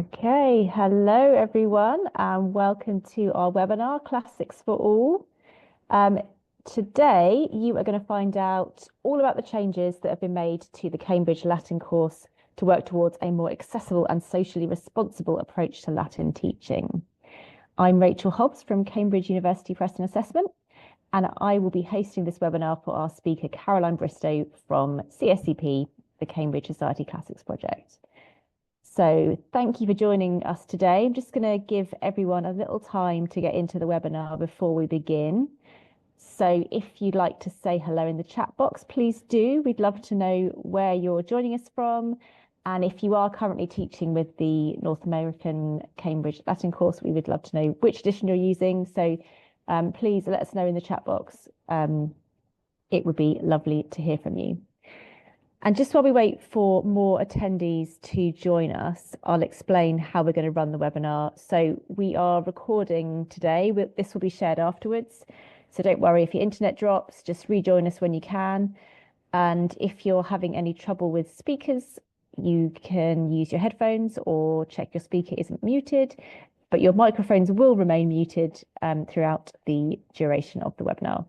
Okay, hello everyone, and welcome to our webinar, Classics for All. Today, you are going to find out all about the changes that have been made to the Cambridge Latin course to work towards a more accessible and socially responsible approach to Latin teaching. I'm Rachel Hobbs from Cambridge University Press and Assessment, and I will be hosting this webinar for our speaker, Caroline Bristow from CSCP, the Cambridge Society Classics Project. So thank you for joining us today. I'm just going to give everyone a little time to get into the webinar before we begin. So if you'd like to say hello in the chat box, please do. We'd love to know where you're joining us from. And if you are currently teaching with the North American Cambridge Latin course, we would love to know which edition you're using. So please let us know in the chat box. It would be lovely to hear from you. And just while we wait for more attendees to join us, I'll explain how we're going to run the webinar. So we are recording today. This will be shared afterwards. So don't worry if your internet drops, just rejoin us when you can. And if you're having any trouble with speakers, you can use your headphones or check your speaker isn't muted, but your microphones will remain muted throughout the duration of the webinar.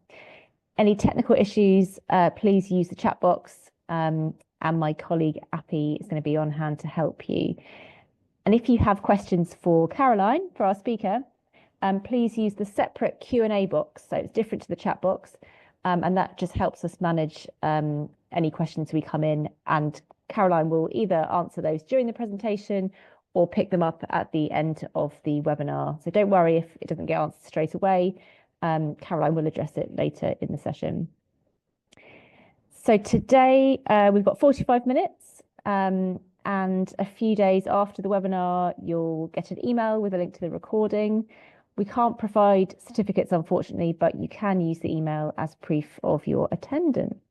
Any technical issues, please use the chat box. And my colleague Appy is going to be on hand to help you. And if you have questions for Caroline, for our speaker, please use the separate Q&A box. So it's different to the chat box. And that just helps us manage any questions we come in. And Caroline will either answer those during the presentation or pick them up at the end of the webinar. So don't worry if it doesn't get answered straight away. Caroline will address it later in the session. So today we've got 45 minutes and a few days after the webinar, you'll get an email with a link to the recording. We can't provide certificates, unfortunately, but you can use the email as proof of your attendance.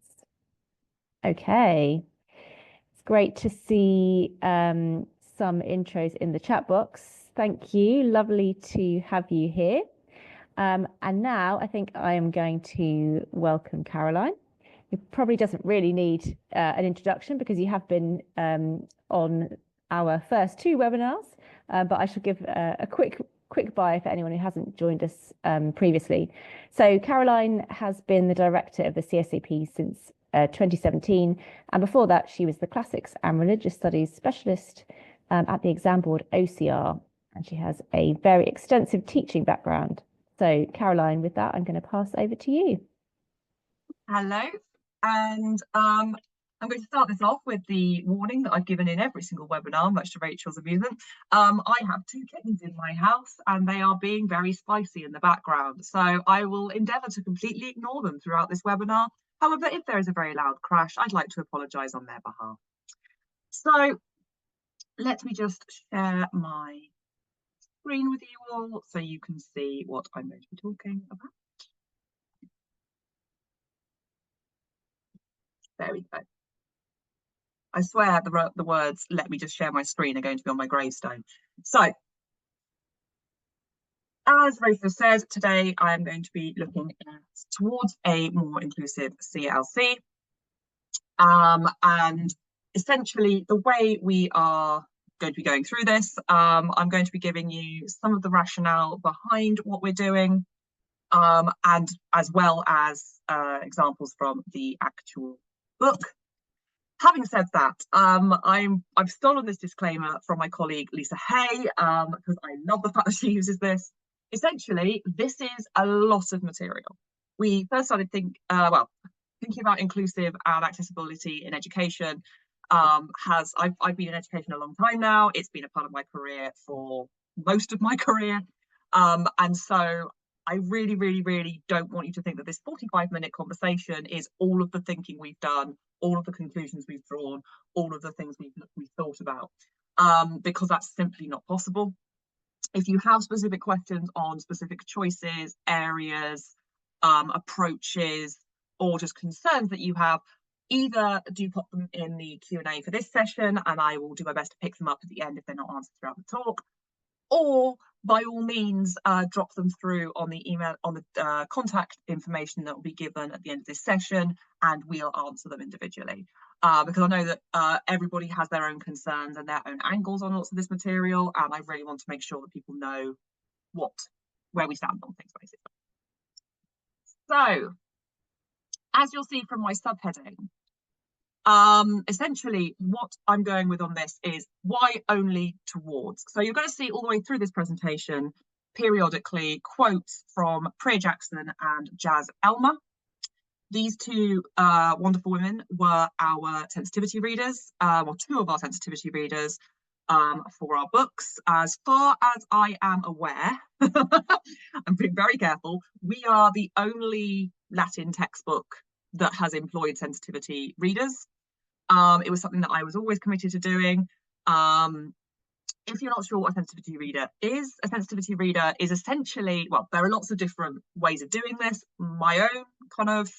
Okay, it's great to see some intros in the chat box. Thank you, lovely to have you here. And now I think I am going to welcome Caroline. It probably doesn't really need an introduction because you have been on our first two webinars, but I shall give a quick bio for anyone who hasn't joined us previously. So Caroline has been the director of the CSCP since 2017, and before that she was the Classics and Religious Studies specialist at the exam board OCR, and she has a very extensive teaching background. So Caroline, with that, I'm going to pass over to you. Hello. And I'm going to start this off with the warning that I've given in every single webinar, much to Rachel's amusement. I have two kittens in my house and they are being very spicy in the background. So I will endeavour to completely ignore them throughout this webinar. However, if there is a very loud crash, I'd like to apologise on their behalf. So let me just share my screen with you all so you can see what I'm going to be talking about. There we go. I swear the words, let me just share my screen, are going to be on my gravestone. So, as Rachel says, today I am going to be looking towards a more inclusive CLC. And essentially, the way we are going to be going through this, I'm going to be giving you some of the rationale behind what we're doing, and as well as examples from the actual book. Having said that, I've stolen this disclaimer from my colleague Lisa Hay because I love the fact that she uses this. Essentially, this is a lot of material. We first started thinking about inclusive and accessibility in education. I've been in education a long time now. It's been a part of my career for most of my career, and so I really, really, really don't want you to think that this 45-minute conversation is all of the thinking we've done, all of the conclusions we've drawn, all of the things we've thought about, because that's simply not possible. If you have specific questions on specific choices, areas, approaches, or just concerns that you have, either do pop them in the Q&A for this session, and I will do my best to pick them up at the end if they're not answered throughout the talk, or by all means, drop them through on the email, on the contact information that will be given at the end of this session, and we'll answer them individually. Because I know that everybody has their own concerns and their own angles on lots of this material, and I really want to make sure that people know where we stand on things, basically. So, as you'll see from my subheading, essentially what I'm going with on this is why only towards. So you're going to see all the way through this presentation periodically quotes from Priya Jackson and Jazz Elmer. These two wonderful women were our sensitivity readers, or two of our sensitivity readers for our books. As far as I am aware, I'm being very careful, we are the only Latin textbook that has employed sensitivity readers. It was something that I was always committed to doing. If you're not sure what a sensitivity reader is essentially, well, there are lots of different ways of doing this. My own kind of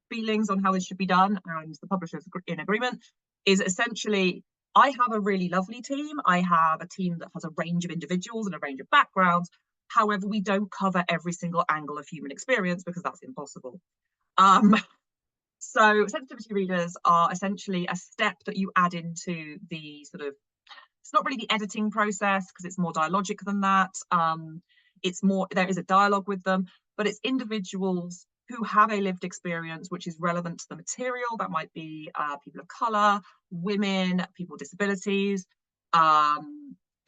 feelings on how this should be done, and the publishers in agreement, is essentially, I have a really lovely team. I have a team that has a range of individuals and a range of backgrounds. However, we don't cover every single angle of human experience because that's impossible. So sensitivity readers are essentially a step that you add into the sort of, it's not really the editing process because it's more dialogic than that. It's more, there is a dialogue with them, but it's individuals who have a lived experience which is relevant to the material. That might be people of colour, women, people with disabilities, you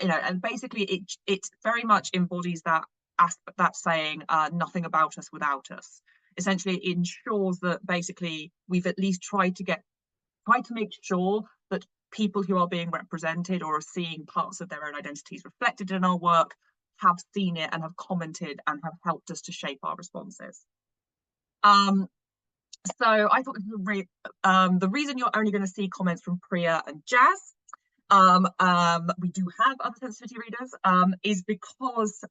know, and basically it very much embodies that aspect, that saying, nothing about us without us. Essentially, it ensures that basically we've at least tried to make sure that people who are being represented or are seeing parts of their own identities reflected in our work have seen it and have commented and have helped us to shape our responses. So I thought this was the reason you're only going to see comments from Priya and Jazz, we do have other sensitivity readers, is because,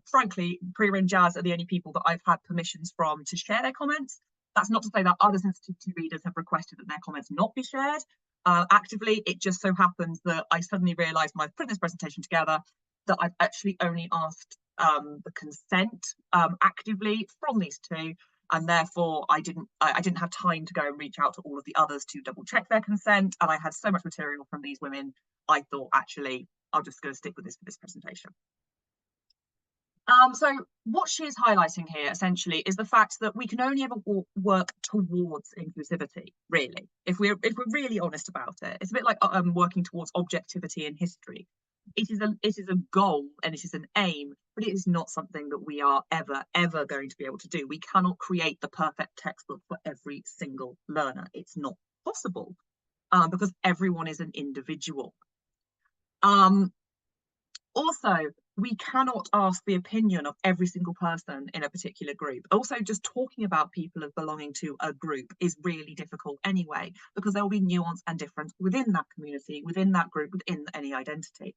frankly, Priya and Jazz are the only people that I've had permissions from to share their comments. That's not to say that other sensitivity readers have requested that their comments not be shared actively. It just so happens that I suddenly realised when I put this presentation together that I've actually only asked the consent actively from these two, and therefore I didn't have time to go and reach out to all of the others to double check their consent, and I had so much material from these women I thought actually I'll just go stick with this for this presentation. So what she is highlighting here essentially is the fact that we can only ever work towards inclusivity, really, if we're really honest about it. It's a bit like working towards objectivity in history. It is a goal and it is an aim, but it is not something that we are ever going to be able to do. We cannot create the perfect textbook for every single learner. It's not possible because everyone is an individual. Also, we cannot ask the opinion of every single person in a particular group. Also, just talking about people as belonging to a group is really difficult anyway, because there will be nuance and difference within that community, within that group, within any identity.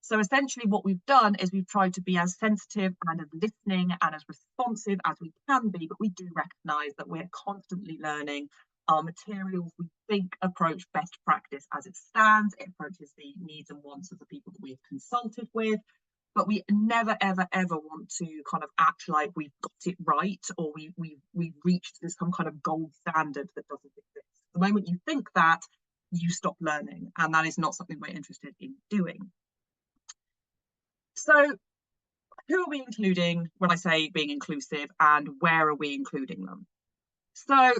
So essentially what we've done is we've tried to be as sensitive and as listening and as responsive as we can be, but we do recognise that we're constantly learning. Our materials, we think, approach best practice as it stands. It approaches the needs and wants of the people that we've consulted with, but we never, ever want to kind of act like we've got it right or we've reached this some kind of gold standard that doesn't exist. The moment you think that, you stop learning, and that is not something we're interested in doing. So who are we including when I say being inclusive, and where are we including them? So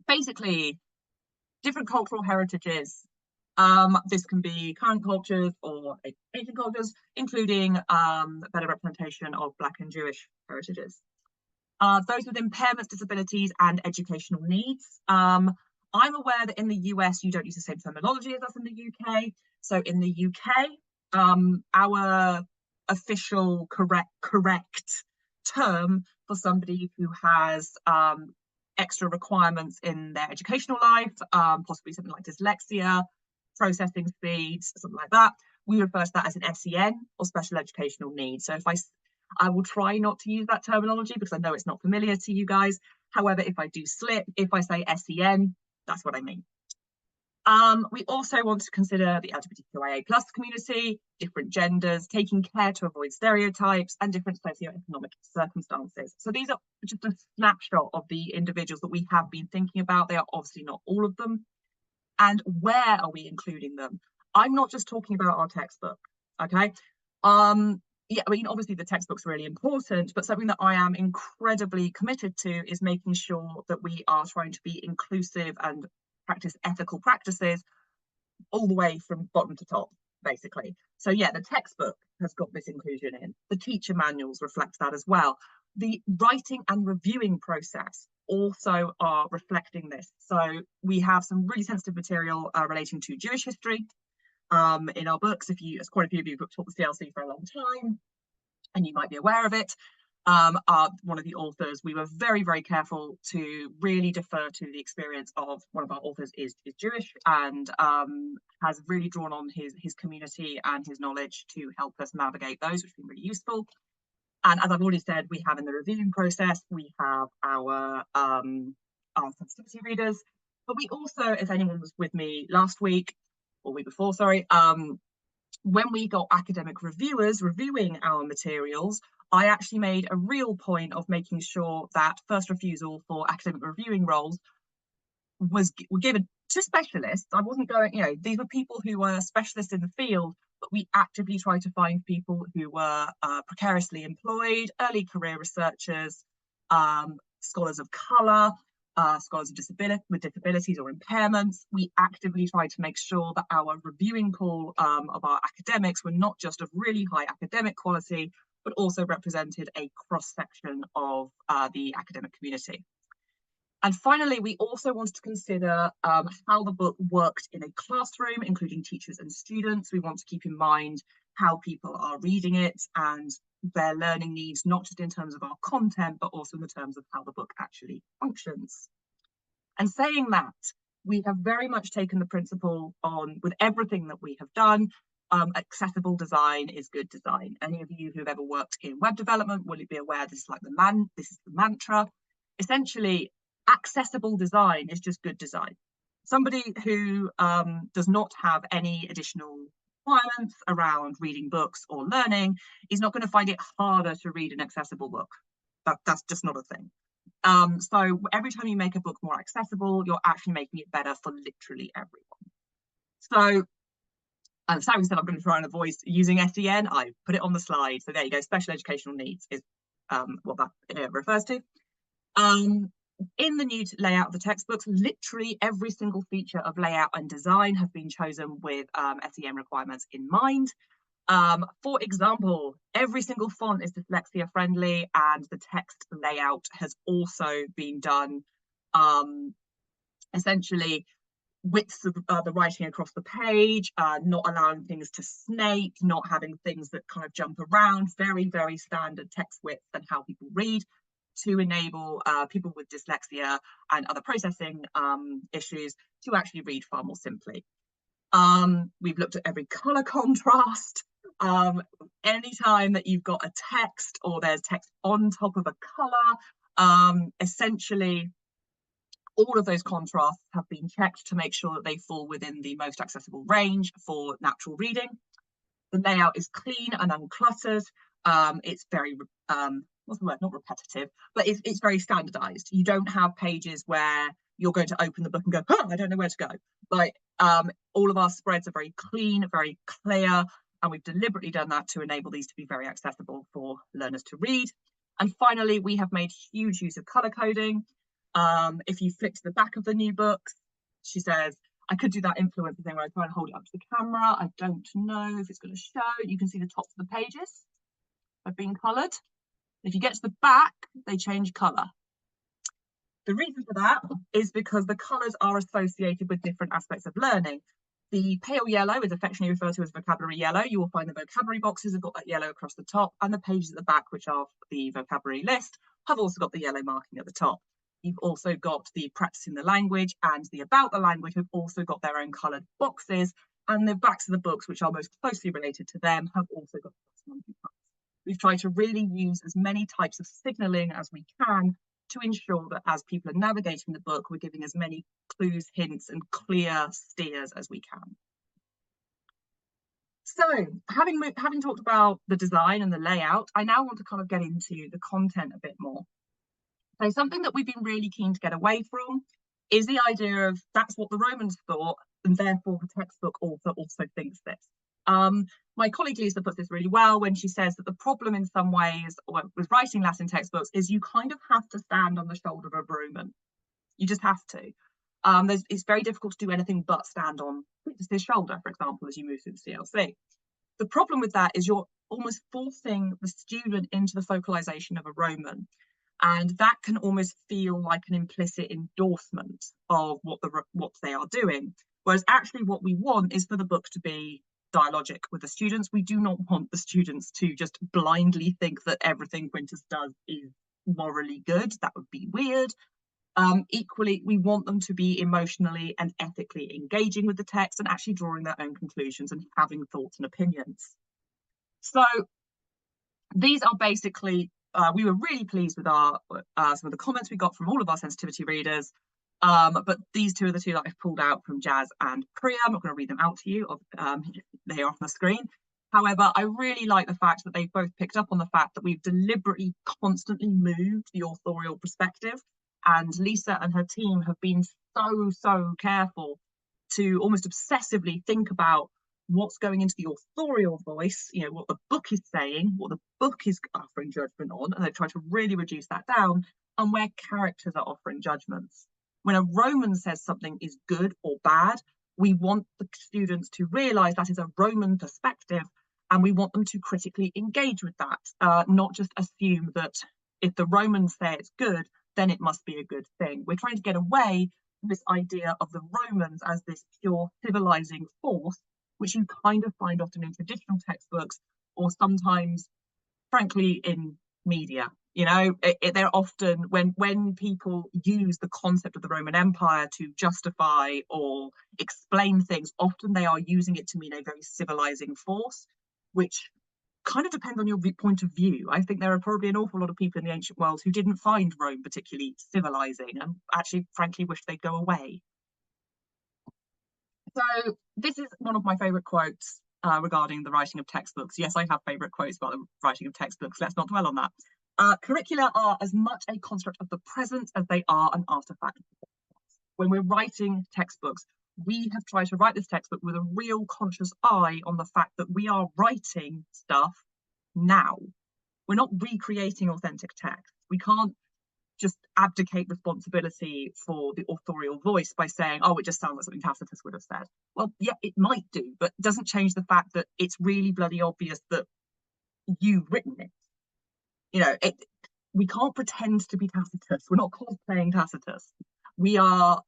basically, different cultural heritages. This can be current cultures or ancient cultures, including better representation of Black and Jewish heritages. Those with impairments, disabilities, and educational needs. I'm aware that in the US, you don't use the same terminology as us in the UK. So in the UK, our official correct term for somebody who has extra requirements in their educational life, possibly something like dyslexia, processing speeds, something like that, we refer to that as an SEN or special educational needs. So if I will try not to use that terminology because I know it's not familiar to you guys. However, if I do slip, if I say SEN, that's what I mean. We also want to consider the LGBTQIA+ community, different genders, taking care to avoid stereotypes, and different socioeconomic circumstances. So these are just a snapshot of the individuals that we have been thinking about. They are obviously not all of them. And where are we including them? I'm not just talking about our textbook, okay? Yeah, I mean, obviously the textbook's really important, but something that I am incredibly committed to is making sure that we are trying to be inclusive and practice ethical practices all the way from bottom to top, basically. So yeah, the textbook has got this inclusion in. The teacher manuals reflect that as well. The writing and reviewing process also are reflecting this. So we have some really sensitive material relating to Jewish history in our books. If you, as quite a few of you have taught the CLC for a long time, and you might be aware of it, one of the authors, we were very, very careful to really defer to the experience of one of our authors is Jewish, and has really drawn on his community and his knowledge to help us navigate those, which has been really useful. And as I've already said, we have in the reviewing process, we have our sensitivity readers, but we also, if anyone was with me last week, or week before, sorry, when we got academic reviewers reviewing our materials, I actually made a real point of making sure that first refusal for academic reviewing roles were given to specialists. I wasn't going, these were people who were specialists in the field, but we actively tried to find people who were precariously employed, early career researchers, scholars of colour, scholars with disabilities or impairments. We actively tried to make sure that our reviewing pool of our academics were not just of really high academic quality, but also represented a cross-section of the academic community. And finally, we also wanted to consider how the book worked in a classroom, including teachers and students. We want to keep in mind how people are reading it and their learning needs, not just in terms of our content, but also in the terms of how the book actually functions. And saying that, we have very much taken the principle on with everything that we have done. Accessible design is good design. Any of you who've ever worked in web development will be aware this is like this is the mantra. Essentially, accessible design is just good design. Somebody who does not have any additional requirements around reading books or learning is not going to find it harder to read an accessible book. That's just not a thing. So every time you make a book more accessible, you're actually making it better for literally everyone. So as Sarah said, I'm going to try and avoid using SEN. I put it on the slide. So there you go. Special educational needs is what that refers to. In the new layout of the textbooks, literally every single feature of layout and design have been chosen with SEN requirements in mind. For example, every single font is dyslexia friendly, and the text layout has also been done essentially widths of the writing across the page, not allowing things to snake, not having things that kind of jump around, very, very standard text width and how people read, to enable people with dyslexia and other processing issues to actually read far more simply. We've looked at every color contrast. Anytime that you've got a text or there's text on top of a color, essentially all of those contrasts have been checked to make sure that they fall within the most accessible range for natural reading. The layout is clean and uncluttered. It's very what's the word, not repetitive, but it's very standardized. You don't have pages where you're going to open the book and go, oh, I don't know where to go. Like all of our spreads are very clean, very clear, and we've deliberately done that to enable these to be very accessible for learners to read. And finally, we have made huge use of color coding. If you flick to the back of the new books, she says, I could do that influencer thing where I try and hold it up to the camera. I don't know if it's going to show. You can see the tops of the pages have been coloured. If you get to the back, they change colour. The reason for that is because the colours are associated with different aspects of learning. The pale yellow is affectionately referred to as vocabulary yellow. You will find the vocabulary boxes have got that yellow across the top, and the pages at the back, which are the vocabulary list, have also got the yellow marking at the top. You've also got the practicing the language and the about the language have also got their own coloured boxes, and the backs of the books, which are most closely related to them, have also got the. We've tried to really use as many types of signalling as we can to ensure that as people are navigating the book, we're giving as many clues, hints, and clear steers as we can. So having talked about the design and the layout, I now want to kind of get into the content a bit more. So something that we've been really keen to get away from is the idea of that's what the Romans thought, and therefore the textbook author also thinks this. My colleague Lisa puts this really well when she says that the problem in some ways with writing Latin textbooks is you kind of have to stand on the shoulder of a Roman. You just have to. It's very difficult to do anything but stand on his shoulder, for example, as you move through the CLC. The problem with that is you're almost forcing the student into the focalization of a Roman. And that can almost feel like an implicit endorsement of what they are doing. Whereas actually what we want is for the book to be dialogic with the students. We do not want the students to just blindly think that everything Quintus does is morally good. That would be weird. Equally, we want them to be emotionally and ethically engaging with the text and actually drawing their own conclusions and having thoughts and opinions. So these are basically, we were really pleased with some of the comments we got from all of our sensitivity readers. But these two are the two that I've pulled out from Jazz and Priya. I'm not going to read them out to you. They are on the screen. However, I really like the fact that they've both picked up on the fact that we've deliberately constantly moved the authorial perspective. And Lisa and her team have been so careful to almost obsessively think about what's going into the authorial voice, you know, what the book is saying, what the book is offering judgment on, and they try to really reduce that down, and where characters are offering judgments. When a Roman says something is good or bad, we want the students to realise that is a Roman perspective, and we want them to critically engage with that, not just assume that if the Romans say it's good, then it must be a good thing. We're trying to get away from this idea of the Romans as this pure civilizing force, which you kind of find often in traditional textbooks, or sometimes, frankly, in media. You know, they're often, when people use the concept of the Roman Empire to justify or explain things, often they are using it to mean a very civilizing force, which kind of depends on your point of view. I think there are probably an awful lot of people in the ancient world who didn't find Rome particularly civilizing and actually, frankly, wish they'd go away. So this is one of my favourite quotes regarding the writing of textbooks. Yes, I have favourite quotes about the writing of textbooks. Let's not dwell on that. Curricula are as much a construct of the present as they are an artifact. When we're writing textbooks, we have tried to write this textbook with a real conscious eye on the fact that we are writing stuff now. We're not recreating authentic text. We can't just abdicate responsibility for the authorial voice by saying, oh, it just sounds like something Tacitus would have said. Well, yeah, it might do, but it doesn't change the fact that it's really bloody obvious that you've written it. You know, we can't pretend to be Tacitus. We're not cosplaying Tacitus. We are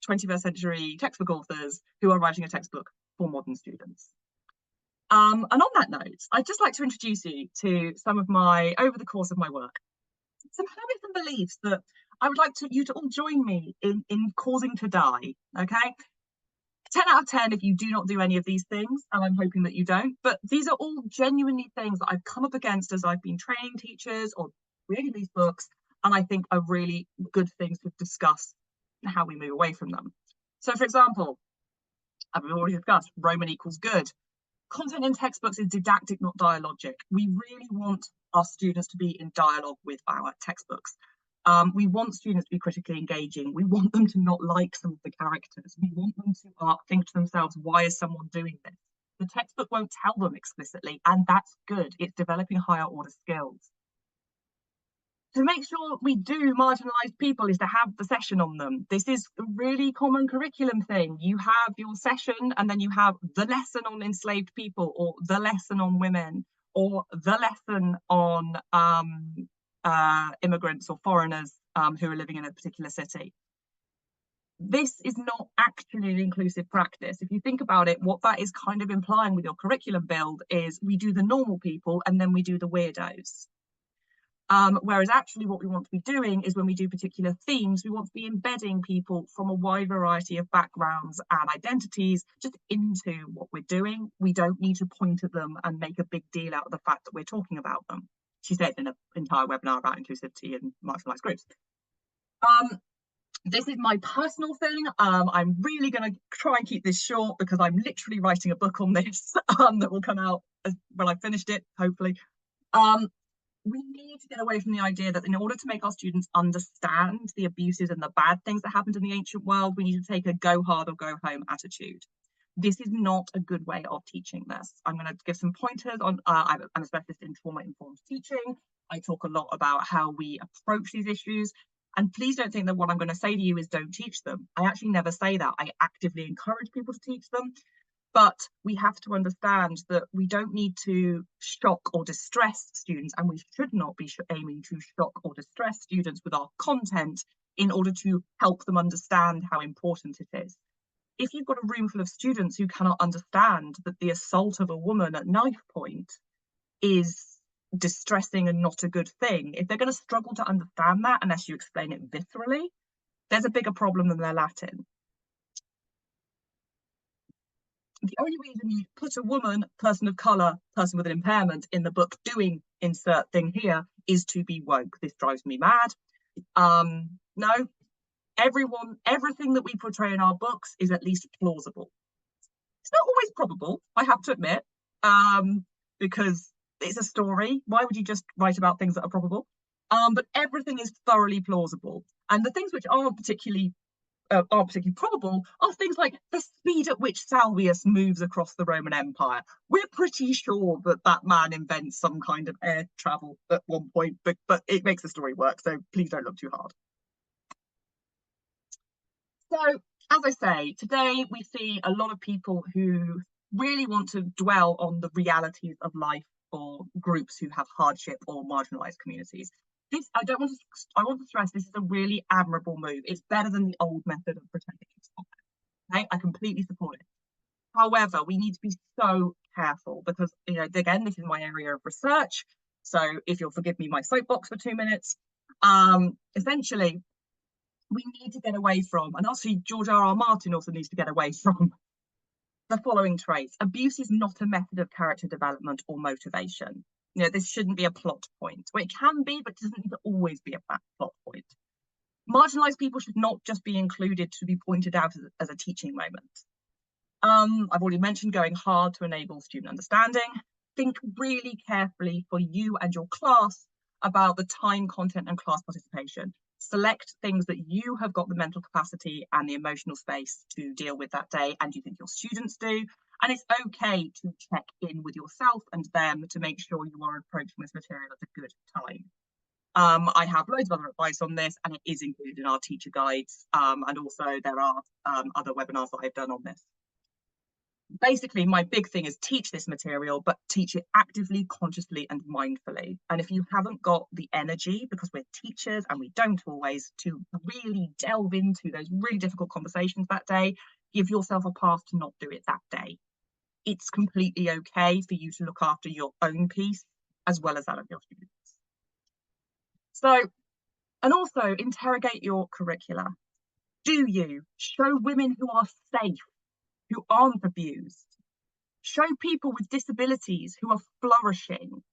21st century textbook authors who are writing a textbook for modern students. And on that note, I'd just like to introduce you to some of my, over the course of my work, some habits and beliefs that I would like you to all join me in causing to die, okay? 10 out of 10 if you do not do any of these things, and I'm hoping that you don't, but these are all genuinely things that I've come up against as I've been training teachers or reading these books, and I think are really good things to discuss how we move away from them. So for example, as we've already discussed, Roman equals good. Content in textbooks is didactic, not dialogic. We really want our students to be in dialogue with our textbooks. We want students to be critically engaging. We want them to not like some of the characters. We want them to think to themselves, why is someone doing this? The textbook won't tell them explicitly, and that's good. It's developing higher order skills. To make sure we do marginalised people is to have the session on them. This is a really common curriculum thing. You have your session and then you have the lesson on enslaved people, or the lesson on women, or the lesson on immigrants or foreigners who are living in a particular city. This is not actually an inclusive practice. If you think about it, what that is kind of implying with your curriculum build is we do the normal people and then we do the weirdos. Whereas actually what we want to be doing is when we do particular themes, we want to be embedding people from a wide variety of backgrounds and identities just into what we're doing. We don't need to point at them and make a big deal out of the fact that we're talking about them. She said in an entire webinar about inclusivity and marginalised groups. This is my personal thing. I'm really going to try and keep this short because I'm literally writing a book on this that will come out when I've finished it, hopefully. We need to get away from the idea that in order to make our students understand the abuses and the bad things that happened in the ancient world, we need to take a go hard or go home attitude. This is not a good way of teaching this. I'm going to give some pointers on, I'm a specialist in trauma-informed teaching. I talk a lot about how we approach these issues. And please don't think that what I'm going to say to you is don't teach them. I actually never say that. I actively encourage people to teach them. But we have to understand that we don't need to shock or distress students, and we should not be aiming to shock or distress students with our content in order to help them understand how important it is. If you've got a room full of students who cannot understand that the assault of a woman at knife point is distressing and not a good thing, if they're going to struggle to understand that unless you explain it viscerally, there's a bigger problem than their Latin. The only reason you put a woman, person of colour, person with an impairment in the book doing insert thing here is to be woke. This drives me mad. No, everything that we portray in our books is at least plausible. It's not always probable, I have to admit, because it's a story. Why would you just write about things that are probable? But everything is thoroughly plausible. And the things which aren't particularly probable are things like the speed at which Salvius moves across the Roman Empire. We're pretty sure that that man invents some kind of air travel at one point, but it makes the story work, so please don't look too hard. So, as I say, today we see a lot of people who really want to dwell on the realities of life for groups who have hardship or marginalised communities. This, I want to stress, this is a really admirable move. It's better than the old method of pretending it's not. Okay? I completely support it. However, we need to be so careful because, you know, again, this is my area of research. So if you'll forgive me my soapbox for 2 minutes, essentially, we need to get away from, and also George R.R. Martin also needs to get away from the following traits. Abuse is not a method of character development or motivation. You know, this shouldn't be a plot point. Well, it can be, but it doesn't need to always be a plot point. Marginalised people should not just be included to be pointed out as a teaching moment. I've already mentioned going hard to enable student understanding. Think really carefully for you and your class about the time, content, and class participation. Select things that you have got the mental capacity and the emotional space to deal with that day, and you think your students do. And it's okay to check in with yourself and them to make sure you are approaching this material at a good time. I have loads of other advice on this, and it is included in our teacher guides. And also there are other webinars that I've done on this. Basically, my big thing is teach this material, but teach it actively, consciously, and mindfully. And if you haven't got the energy, because we're teachers and we don't always, to really delve into those really difficult conversations that day, give yourself a pass to not do it that day. It's completely okay for you to look after your own piece as well as that of your students. So, and also interrogate your curricula. Do you show women who are safe, who aren't abused? Show people with disabilities who are flourishing.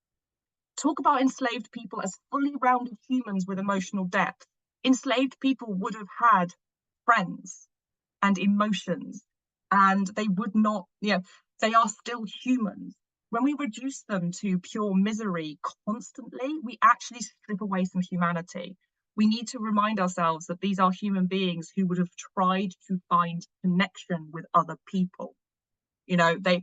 Talk about enslaved people as fully rounded humans with emotional depth. Enslaved people would have had friends and emotions, and they would not, you know, they are still humans. When we reduce them to pure misery constantly, we actually strip away some humanity. We need to remind ourselves that these are human beings who would have tried to find connection with other people. You know, the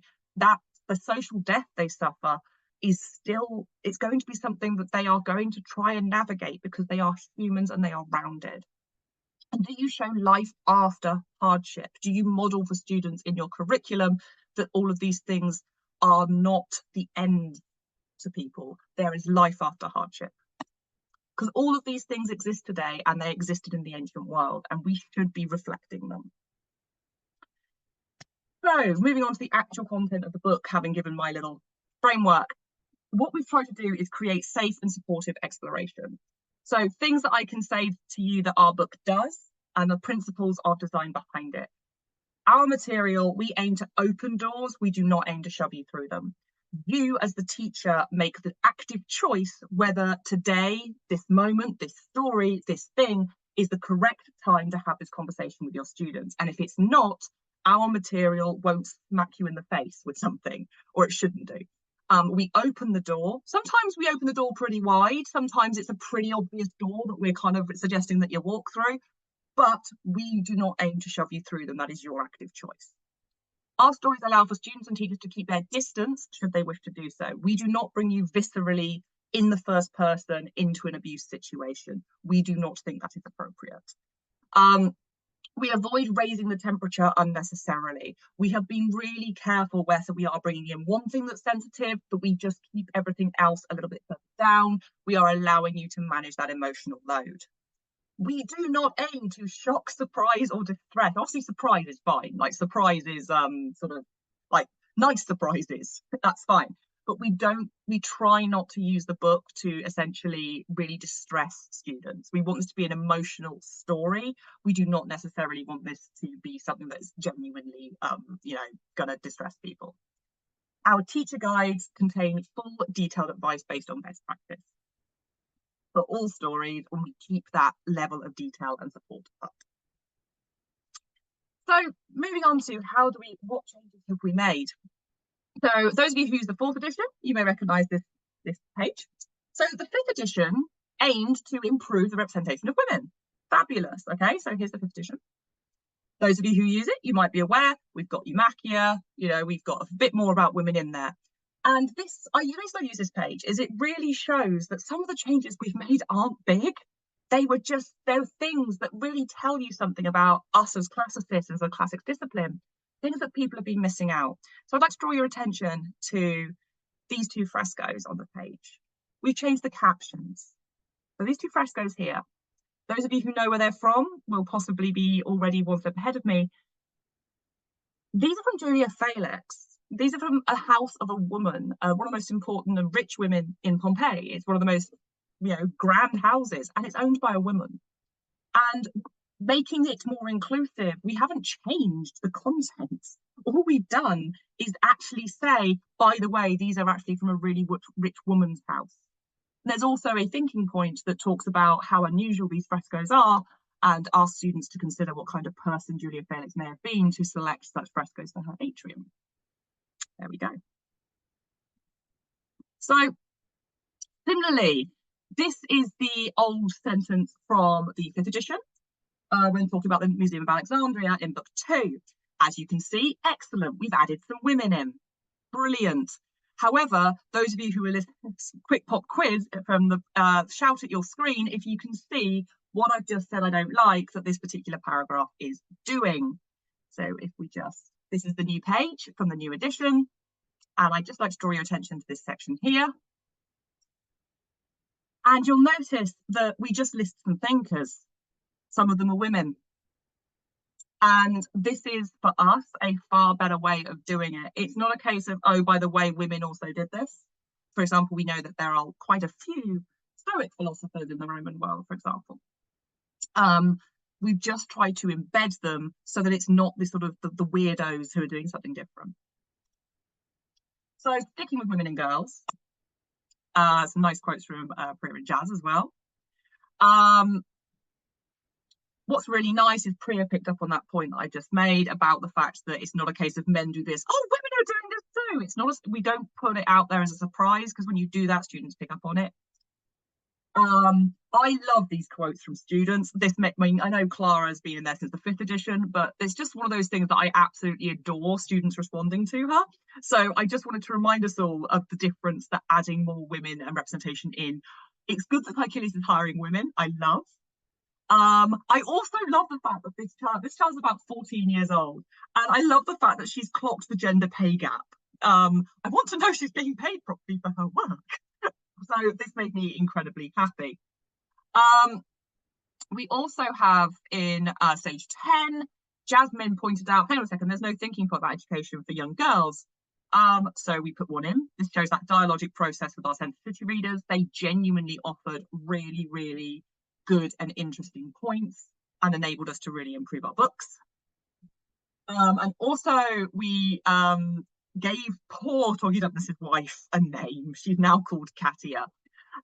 social death they suffer is still, it's going to be something that they are going to try and navigate because they are humans and they are rounded. And do you show life after hardship? Do you model for students in your curriculum that all of these things are not the end to people? There is life after hardship. Because all of these things exist today and they existed in the ancient world, and we should be reflecting them. So, moving on to the actual content of the book, having given my little framework, what we've tried to do is create safe and supportive exploration. So, things that I can say to you that our book does, and the principles are designed behind it. Our material, we aim to open doors, we do not aim to shove you through them. You, as the teacher, make the active choice whether today, this moment, this story, this thing is the correct time to have this conversation with your students. And if it's not, our material won't smack you in the face with something, or it shouldn't do. We open the door. Sometimes we open the door pretty wide. Sometimes it's a pretty obvious door that we're kind of suggesting that you walk through, but we do not aim to shove you through them. That is your active choice. Our stories allow for students and teachers to keep their distance should they wish to do so. We do not bring you viscerally in the first person into an abuse situation. We do not think that is appropriate. We avoid raising the temperature unnecessarily. We have been really careful where we are bringing in one thing that's sensitive, but we just keep everything else a little bit further down. We are allowing you to manage that emotional load. We do not aim to shock, surprise, or distress. Obviously, surprise is fine. Like, surprise is sort of like nice surprises. That's fine. But we try not to use the book to essentially really distress students. We want this to be an emotional story. We do not necessarily want this to be something that is genuinely, going to distress people. Our teacher guides contain full detailed advice based on best practice for all stories, and we keep that level of detail and support up. So moving on to what changes have we made? So those of you who use the 4th edition, you may recognise this page. So the 5th edition aimed to improve the representation of women. Fabulous. Okay, so here's the 5th edition. Those of you who use it, you might be aware, we've got Eumacia, we've got a bit more about women in there. And the reason I use this page is it really shows that some of the changes we've made aren't big. They're things that really tell you something about us as classicists, as a classics discipline, things that people have been missing out. So I'd like to draw your attention to these 2 frescoes on the page. We've changed the captions. So these 2 frescoes here, those of you who know where they're from will possibly be already one step ahead of me. These are from Julia Felix. These are from a house of a woman, one of the most important and rich women in Pompeii. It's one of the most, grand houses, and it's owned by a woman. And making it more inclusive, we haven't changed the content. All we've done is actually say, by the way, these are actually from a really rich woman's house. And there's also a thinking point that talks about how unusual these frescoes are and asks students to consider what kind of person Julia Felix may have been to select such frescoes for her atrium. There we go. So similarly, this is the old sentence from the 5th edition when talking about the Museum of Alexandria in book 2. As you can see, excellent, we've added some women in. Brilliant. However, those of you who are listening to this quick pop quiz from the shout at your screen if you can see what I've just said I don't like that this particular paragraph is doing. So if we this is the new page from the new edition, and I'd just like to draw your attention to this section here. And you'll notice that we just list some thinkers. Some of them are women. And this is, for us, a far better way of doing it. It's not a case of, oh, by the way, women also did this. For example, we know that there are quite a few Stoic philosophers in the Roman world, for example. We've just tried to embed them so that it's not this sort of the weirdos who are doing something different. So sticking with women and girls, some nice quotes from Priya and Jazz as well. What's really nice is Priya picked up on that point that I just made about the fact that it's not a case of men do this, oh, women are doing this too. It's not, we don't put it out there as a surprise, because when you do that, students pick up on it. I love these quotes from students. I know Clara has been in there since the 5th edition, but it's just one of those things that I absolutely adore students responding to her. So I just wanted to remind us all of the difference that adding more women and representation in. It's good that Achilles is hiring women. I love. I also love the fact that this child's about 14 years old, and I love the fact that she's clocked the gender pay gap. I want to know she's being paid properly for her work. So this made me incredibly happy. We also have in stage 10, Jasmine pointed out, hang on a second, there's no thinking point about education for young girls. So we put one in. This shows that dialogic process with our sensitivity readers. They genuinely offered really, really good and interesting points and enabled us to really improve our books. And also we gave poor Torgi Douglas's wife a name. She's now called Katia.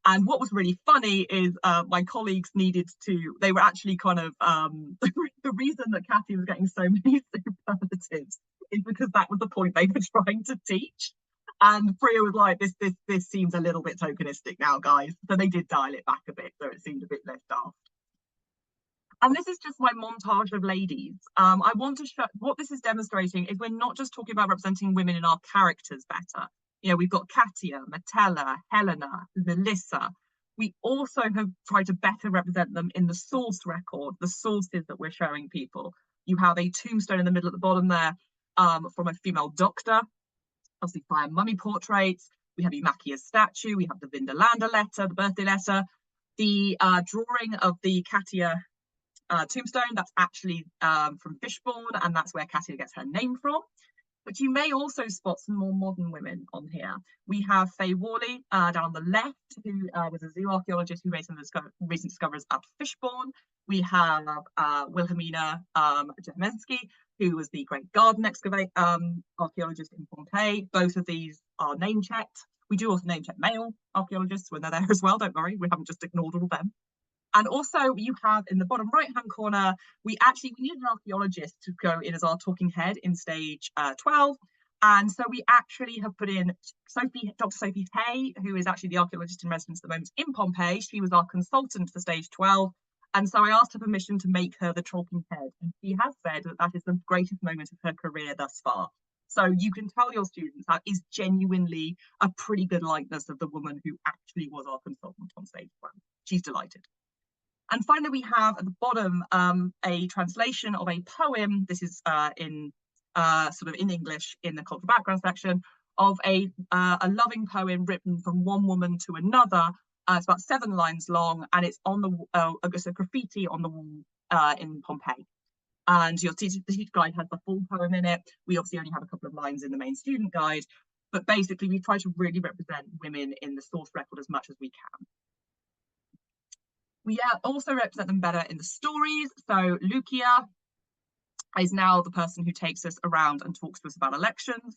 And what was really funny is my colleagues they were actually kind of, the reason that Kathy was getting so many superlatives is because that was the point they were trying to teach. And Priya was like, this seems a little bit tokenistic now, guys. So they did dial it back a bit, so it seemed a bit less daft. And this is just my montage of ladies. I want to show what this is demonstrating is we're not just talking about representing women in our characters better. You know, we've got Katia, Metella, Helena, Melissa. We also have tried to better represent them in the source record, the sources that we're showing people. You have a tombstone in the middle at the bottom there from a female doctor, obviously fire mummy portraits. We have Eumachia's statue. We have the Vindolanda letter, the birthday letter. The drawing of the Katia tombstone, that's actually from Fishbourne, and that's where Katia gets her name from. But you may also spot some more modern women on here. We have Faye Worley down the left, who was a zoo archaeologist who made some of the recent discoveries at Fishbourne. We have Wilhelmina Jehmensky, who was the great garden archaeologist in Pompeii. Both of these are name checked. We do also name check male archaeologists when they're there as well, don't worry, we haven't just ignored all of them. And also you have in the bottom right-hand corner, we needed an archaeologist to go in as our talking head in stage 12. And so we actually have put in Dr. Sophie Hay, who is actually the archaeologist in residence at the moment in Pompeii. She was our consultant for stage 12. And so I asked her permission to make her the talking head. And she has said that that is the greatest moment of her career thus far. So you can tell your students that is genuinely a pretty good likeness of the woman who actually was our consultant on stage 12. She's delighted. And finally, we have at the bottom a translation of a poem. This is in sort of in English in the cultural background section of a loving poem written from one woman to another. It's about 7 lines long, and it's on it's a graffiti on the wall in Pompeii. And the teacher guide has the full poem in it. We obviously only have a couple of lines in the main student guide, but basically we try to really represent women in the source record as much as we can. We also represent them better in the stories. So Lucia is now the person who takes us around and talks to us about elections.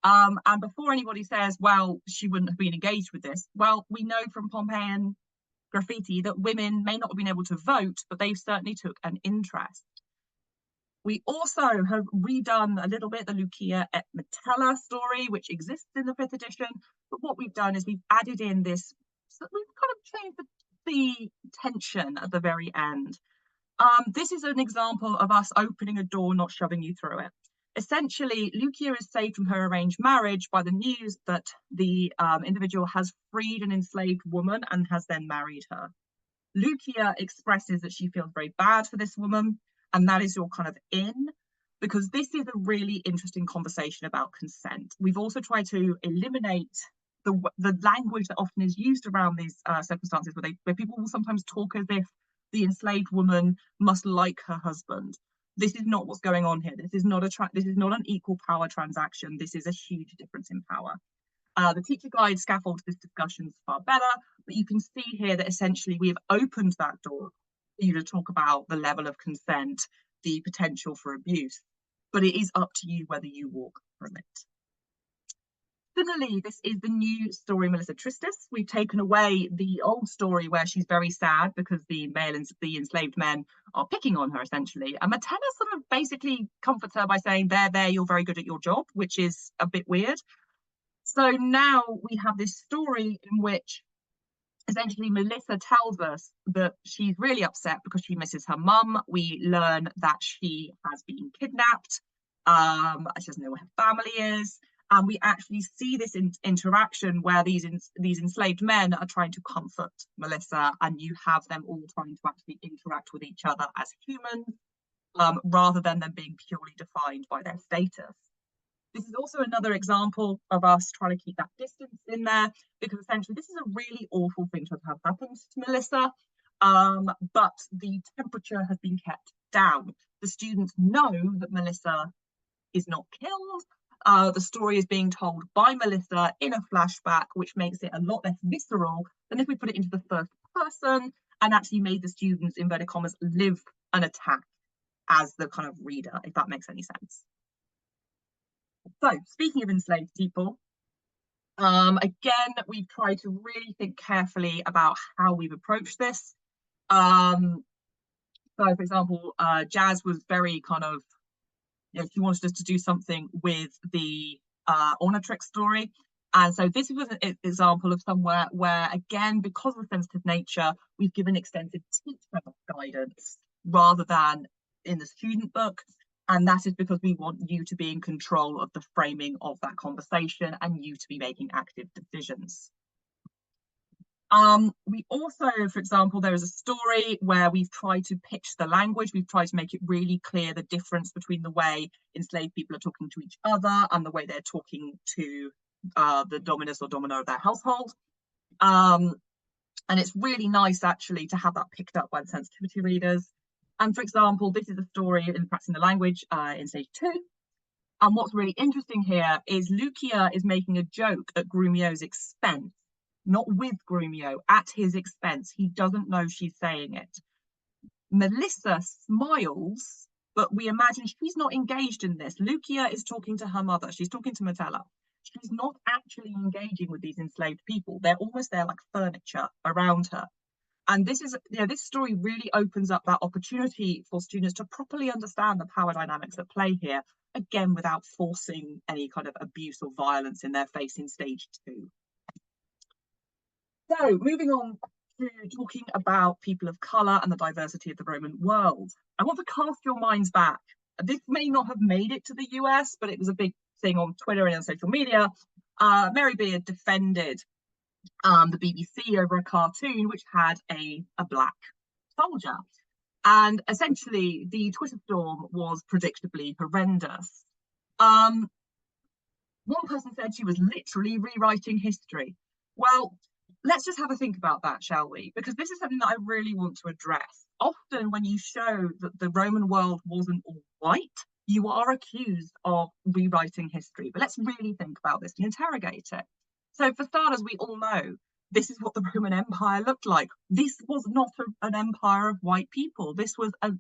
And before anybody says, well, she wouldn't have been engaged with this, well, we know from Pompeian graffiti that women may not have been able to vote, but they certainly took an interest. We also have redone a little bit the Lucia et Metella story, which exists in the 5th edition. But what we've done is we've added in this, so we've kind of changed the tension at the very end. This is an example of us opening a door, not shoving you through it. Essentially, Lucia is saved from her arranged marriage by the news that the individual has freed an enslaved woman and has then married her. Lucia expresses that she feels very bad for this woman, and that is your kind of in, because this is a really interesting conversation about consent. We've also tried to eliminate the language that often is used around these circumstances where people will sometimes talk as if the enslaved woman must like her husband. This is not what's going on here. This is not an equal power transaction. This is a huge difference in power. The teacher guide scaffolds this discussion far better, but you can see here that essentially we have opened that door for you to talk about the level of consent, the potential for abuse, but it is up to you whether you walk from it. Similarly, this is the new story, Melissa Tristis. We've taken away the old story where she's very sad because the the enslaved men are picking on her, essentially. And Metella sort of basically comforts her by saying, there, you're very good at your job, which is a bit weird. So now we have this story in which essentially Melissa tells us that she's really upset because she misses her mum. We learn that she has been kidnapped. She doesn't know where her family is. And we actually see this interaction where these enslaved men are trying to comfort Melissa, and you have them all trying to actually interact with each other as humans, rather than them being purely defined by their status. This is also another example of us trying to keep that distance in there, because essentially this is a really awful thing to have happened to Melissa, but the temperature has been kept down. The students know that Melissa is not killed. The story is being told by Melissa in a flashback, which makes it a lot less visceral than if we put it into the first person and actually made the students, inverted commas, live an attack as the kind of reader, if that makes any sense. So, speaking of enslaved people, Again, we've tried to really think carefully about how we've approached this. So, for example, Jazz was very kind of, she wanted us to do something with the Ornatrix story. And so this was an example of somewhere where, again, because of the sensitive nature, we've given extensive teacher guidance rather than in the student book. And that is because we want you to be in control of the framing of that conversation and you to be making active decisions. We also, for example, there is a story where we've tried to pitch the language. We've tried to make it really clear the difference between the way enslaved people are talking to each other and the way they're talking to the dominus or domino of their household. And it's really nice actually to have that picked up by the sensitivity readers. And for example, this is a story in Practicing the Language in stage 2. And what's really interesting here is Lucia is making a joke at Grumio's expense, not with Grumio, at his expense. He doesn't know she's saying it. Melissa smiles, but we imagine she's not engaged in this. Lucia is talking to her mother. She's talking to Metella. She's not actually engaging with these enslaved people. They're almost there like furniture around her. And this is, this story really opens up that opportunity for students to properly understand the power dynamics at play here, again, without forcing any kind of abuse or violence in their face in stage 2. So moving on to talking about people of colour and the diversity of the Roman world. I want to cast your minds back. This may not have made it to the US, but it was a big thing on Twitter and on social media. Mary Beard defended the BBC over a cartoon which had a black soldier. And essentially the Twitter storm was predictably horrendous. One person said she was literally rewriting history. Well, let's just have a think about that, shall we? Because this is something that I really want to address. Often when you show that the Roman world wasn't all white, you are accused of rewriting history. But let's really think about this and interrogate it. So for starters, we all know this is what the Roman Empire looked like. This was not an empire of white people. This was a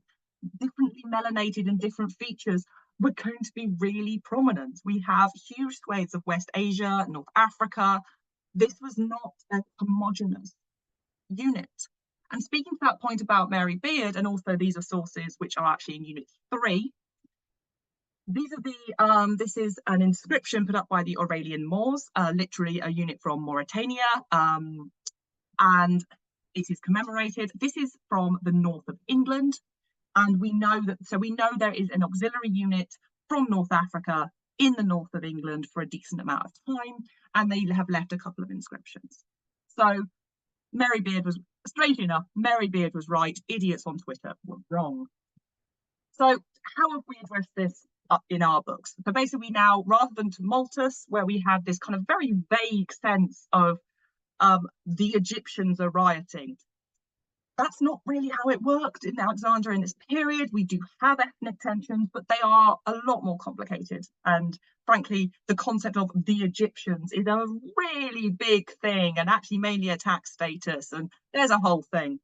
differently melanated and different features were going to be really prominent. We have huge swathes of West Asia, North Africa. This was not a homogenous unit. And speaking to that point about Mary Beard, and also these are sources which are actually in Unit 3, these are the, this is an inscription put up by the Aurelian Moors, literally a unit from Mauritania, and it is commemorated. This is from the north of England, and we know that, so we know there is an auxiliary unit from North Africa in the north of England for a decent amount of time, and they have left a couple of inscriptions. So Mary Beard was, strangely enough, Mary Beard was right, idiots on Twitter were wrong. So how have we addressed this up in our books? So basically now, rather than tumultus, where we had this kind of very vague sense of the Egyptians are rioting, that's not really how it worked in Alexandria in this period. We do have ethnic tensions, but they are a lot more complicated. And frankly, the concept of the Egyptians is a really big thing and actually mainly a tax status. And there's a whole thing.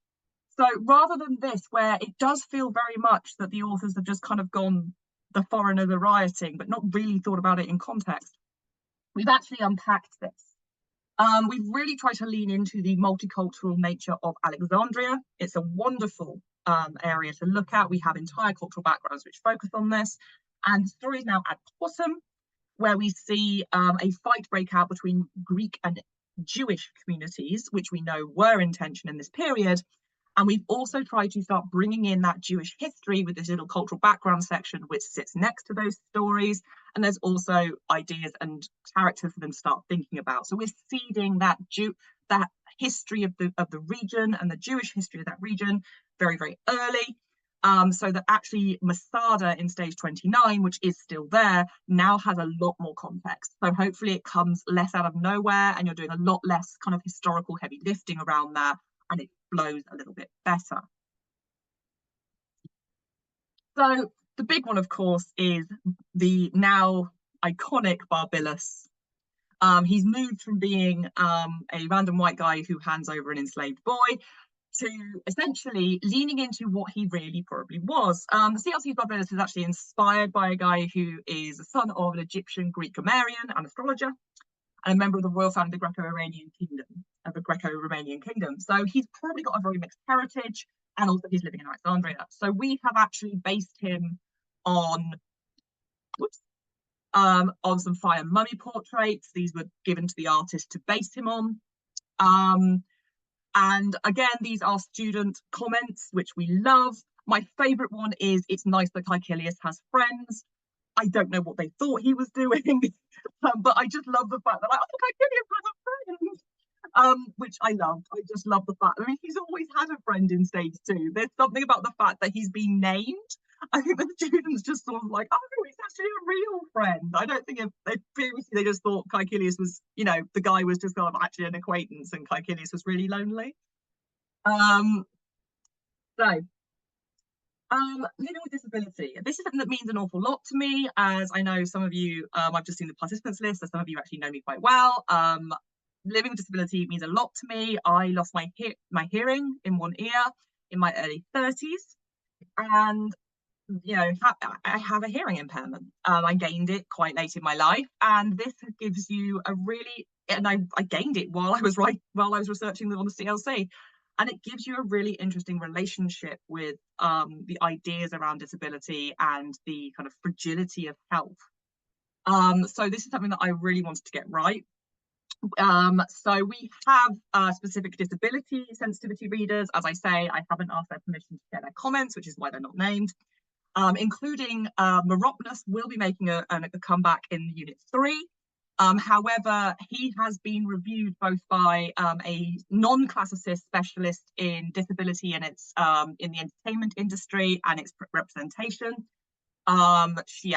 So rather than this, where it does feel very much that the authors have just kind of gone, the foreigners are rioting, but not really thought about it in context, we've actually unpacked this. We've really tried to lean into the multicultural nature of Alexandria. It's a wonderful area to look at. We have entire cultural backgrounds which focus on this. And the story is now ad portum, where we see a fight break out between Greek and Jewish communities, which we know were in tension in this period. And we've also tried to start bringing in that Jewish history with this little cultural background section, which sits next to those stories. And there's also ideas and characters for them to start thinking about. So we're seeding that history of the region and the Jewish history of that region very, very early. So that actually Masada in stage 29, which is still there, now has a lot more context. So hopefully it comes less out of nowhere and you're doing a lot less kind of historical heavy lifting around that, and it flows a little bit better. So the big one, of course, is the now iconic Barbilus. He's moved from being a random white guy who hands over an enslaved boy to essentially leaning into what he really probably was. The CLC Barbilus is actually inspired by a guy who is the son of an Egyptian Greek grammarian and astrologer. and a member of the royal family of the Greco-Romanian kingdom. So he's probably got a very mixed heritage, and also he's living in Alexandria. So we have actually based him on, on some fire mummy portraits. These were given to the artist to base him on. And again, these are student comments, which we love. My favourite one is, "It's nice that Caecilius has friends." I don't know what they thought he was doing, but I just love the fact that, like, oh, Caecilius has a friend, which I loved. I just love the fact, I mean, he's always had a friend in stage 2. There's something about the fact that he's been named. I think the students just sort of like, oh, he's actually a real friend. I don't think if previously they just thought Caecilius was, you know, the guy was just kind of actually an acquaintance, and Caecilius was really lonely. Living with disability. This is something that means an awful lot to me, as I know some of you, I've just seen the participants list, so some of you actually know me quite well. Living with disability means a lot to me. I lost my hearing in one ear in my early 30s, and you know, I have a hearing impairment. I gained it quite late in my life, and this gives you a really, and I gained it while I was researching on the CLC, and it gives you a really interesting relationship with the ideas around disability and the kind of fragility of health. So this is something that I really wanted to get right. So we have specific disability sensitivity readers. As I say, I haven't asked their permission to get their comments, which is why they're not named. Including Meropnus will be making a comeback in Unit 3. However, he has been reviewed both by a non-classicist specialist in disability and its in the entertainment industry and its representation. She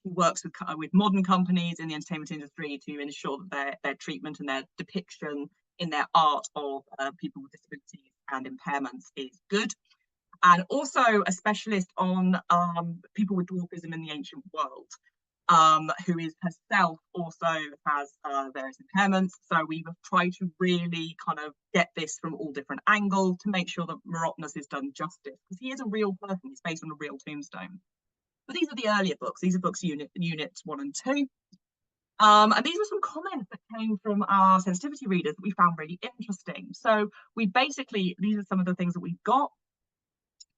works with modern companies in the entertainment industry to ensure that their treatment and their depiction in their art of people with disabilities and impairments is good. And also a specialist on people with dwarfism in the ancient world, who is herself also has various impairments. So we've tried to really kind of get this from all different angles to make sure that Meropnus is done justice, because he is a real person. He's based on a real tombstone. But these are the earlier books. These are books units 1 and 2. And these were some comments that came from our sensitivity readers that we found really interesting. So these are some of the things that we've got.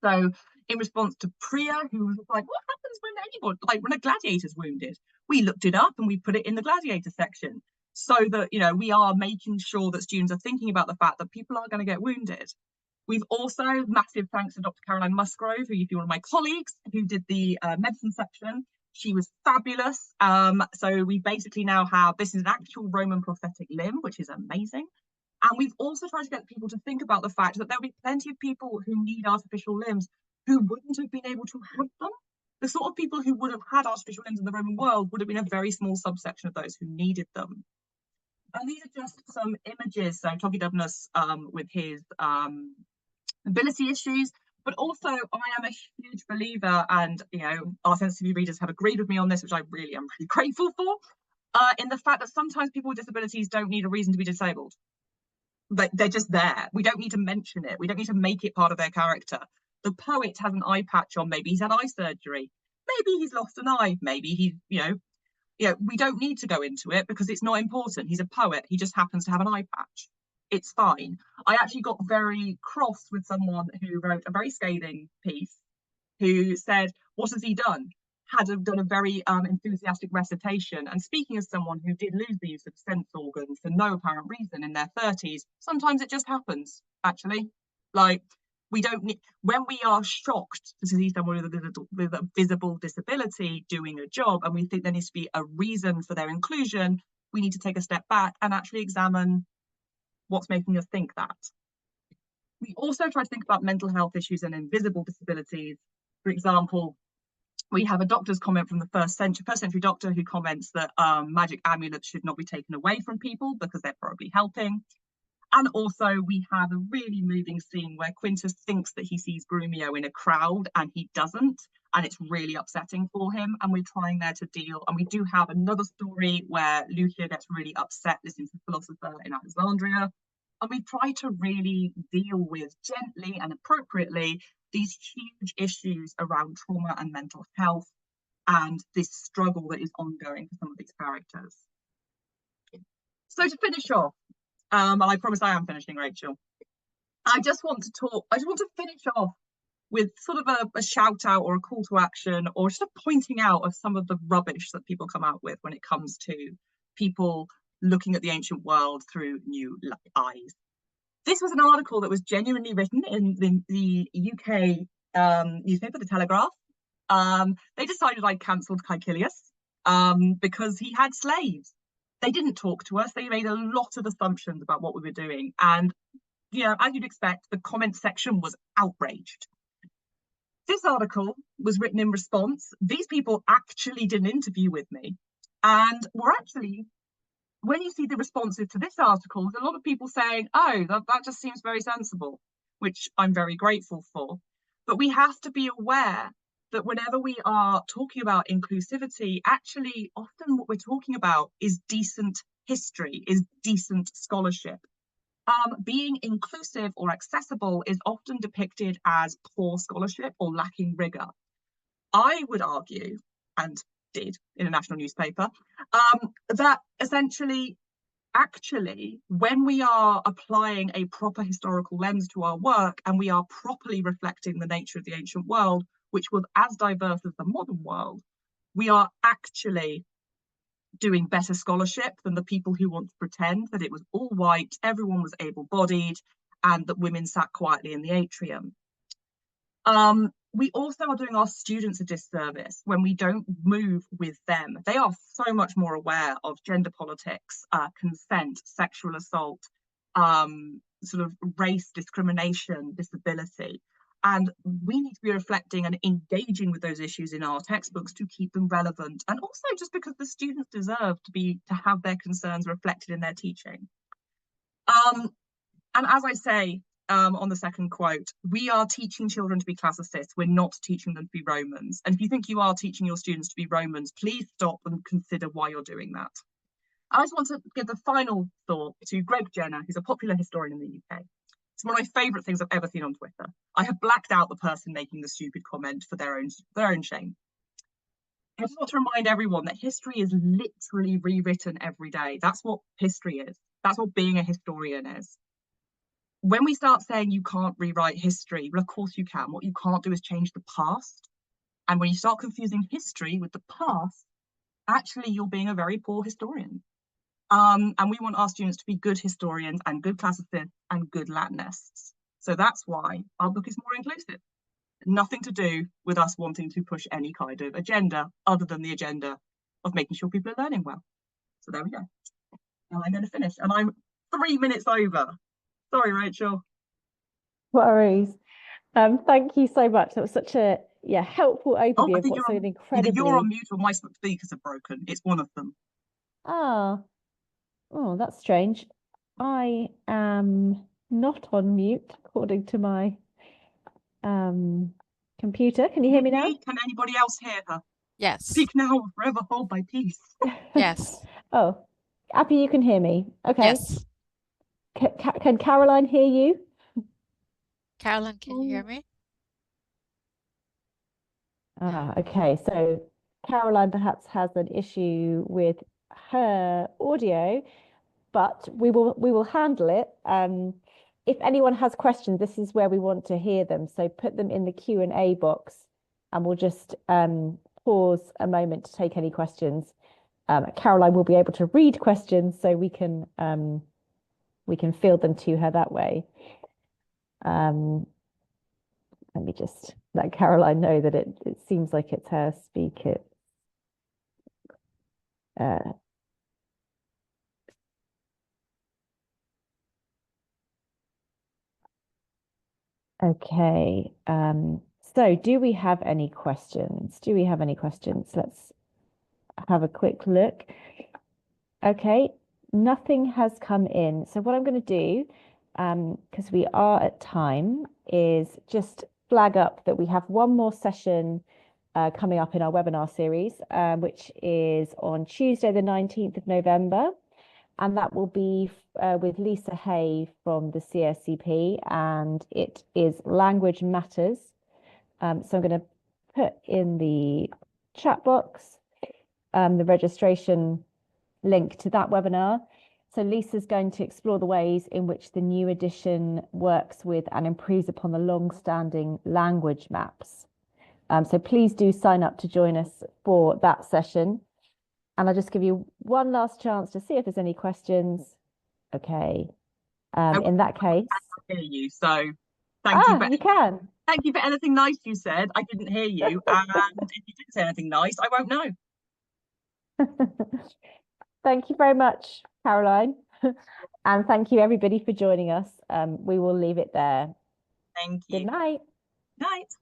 So in response to Priya, who was like, what happens when a gladiator's wounded? We looked it up and we put it in the gladiator section, so that, you know, we are making sure that students are thinking about the fact that people are going to get wounded. We've also, massive thanks to Dr. Caroline Musgrove, who used to be one of my colleagues, who did the medicine section. She was fabulous. So we basically now have, this is an actual Roman prosthetic limb, which is amazing. And we've also tried to get people to think about the fact that there'll be plenty of people who need artificial limbs who wouldn't have been able to have them. The sort of people who would have had artificial limbs in the Roman world would have been a very small subsection of those who needed them. And these are just some images. So Togidubnus with his ability issues, but also I am a huge believer, and you know, our sensitivity readers have agreed with me on this, which I really am really grateful for, in the fact that sometimes people with disabilities don't need a reason to be disabled. But they're just there. We don't need to mention it. We don't need to make it part of their character. The poet has an eye patch on. Maybe he's had eye surgery. Maybe he's lost an eye. Maybe he's, we don't need to go into it because it's not important. He's a poet. He just happens to have an eye patch. It's fine. I actually got very cross with someone who wrote a very scathing piece who said, what has he done? Had done a very enthusiastic recitation. And speaking as someone who did lose the use of sense organs for no apparent reason in their 30s, sometimes it just happens, actually. Like, we don't need, when we are shocked to see someone with a visible disability doing a job, and we think there needs to be a reason for their inclusion, we need to take a step back and actually examine what's making us think that. We also try to think about mental health issues and invisible disabilities. For example, we have a doctor's comment from the first century doctor who comments that magic amulets should not be taken away from people because they're probably helping. And also we have a really moving scene where Quintus thinks that he sees Grumio in a crowd and he doesn't, and it's really upsetting for him, and we're trying there to deal. And we do have another story where Lucia gets really upset listening to the philosopher in Alexandria, and we try to really deal with gently and appropriately these huge issues around trauma and mental health and this struggle that is ongoing for some of these characters. So to finish off, and I promise I am finishing, Rachel, I just want to finish off with sort of a shout out or a call to action or just a pointing out of some of the rubbish that people come out with when it comes to people looking at the ancient world through new eyes. This was an article that was genuinely written in the UK newspaper, The Telegraph. They decided I'd cancelled Caecilius because he had slaves. They didn't talk to us. They made a lot of assumptions about what we were doing. And, you know, as you'd expect, the comment section was outraged. This article was written in response. These people actually did an interview with me and were actually, when you see the responses to this article, there's a lot of people saying, oh, that just seems very sensible, which I'm very grateful for. But we have to be aware that whenever we are talking about inclusivity, actually often what we're talking about is decent history, is decent scholarship. Being inclusive or accessible is often depicted as poor scholarship or lacking rigor. I would argue, and did in a national newspaper, that essentially, actually, when we are applying a proper historical lens to our work and we are properly reflecting the nature of the ancient world, which was as diverse as the modern world, we are actually doing better scholarship than the people who want to pretend that it was all white, everyone was able-bodied, and that women sat quietly in the atrium. We also are doing our students a disservice when we don't move with them. They are so much more aware of gender politics, consent, sexual assault, sort of race discrimination, disability. And we need to be reflecting and engaging with those issues in our textbooks to keep them relevant. And also just because the students deserve to have their concerns reflected in their teaching. And as I say, on the second quote, we are teaching children to be classicists. We're not teaching them to be Romans. And if you think you are teaching your students to be Romans, please stop and consider why you're doing that. I just want to give the final thought to Greg Jenner, who's a popular historian in the UK. It's one of my favourite things I've ever seen on Twitter. I have blacked out the person making the stupid comment for their own shame. I just want to remind everyone that history is literally rewritten every day. That's what history is. That's what being a historian is. When we start saying you can't rewrite history, well, of course you can. What you can't do is change the past. And when you start confusing history with the past, actually you're being a very poor historian. And we want our students to be good historians and good classicists and good Latinists. So that's why our book is more inclusive. Nothing to do with us wanting to push any kind of agenda other than the agenda of making sure people are learning well. So there we go. Now I'm going to finish. And I'm 3 minutes over. Sorry, Rachel. Worries. Thank you so much. That was such a helpful overview of what's an incredibly. Either you're on mute or my speakers are broken. It's one of them. Oh, that's strange. I am not on mute according to my computer. Can you hear me now? Can anybody else hear her? Yes. Speak now or forever hold my peace. Yes. Oh, Abby, you can hear me. Okay. Yes. Can Caroline hear you? Carolyn, can you hear me? Okay. So Caroline perhaps has an issue with her audio, but we will handle it. If anyone has questions, this is where we want to hear them. So put them in the Q&A box, and we'll just pause a moment to take any questions. Caroline will be able to read questions, so we can field them to her that way. Let me just let Caroline know that it seems like it's her speaker. Okay. So do we have any questions? Let's have a quick look. Okay, nothing has come in. So what I'm going to do, because we are at time, is just flag up that we have one more session coming up in our webinar series, which is on Tuesday, the 19th of November. And that will be with Lisa Hay from the CSCP, and it is Language Matters. So I'm going to put in the chat box the registration link to that webinar. So Lisa's going to explore the ways in which the new edition works with and improves upon the long-standing language maps. So please do sign up to join us for that session. And I'll just give you one last chance to see if there's any questions. Okay. In that case, I hear you. So thank you. you can. Thank you for anything nice you said. I didn't hear you. And if you didn't say anything nice, I won't know. Thank you very much, Caroline. And thank you everybody for joining us. We will leave it there. Thank you. Good night. Night.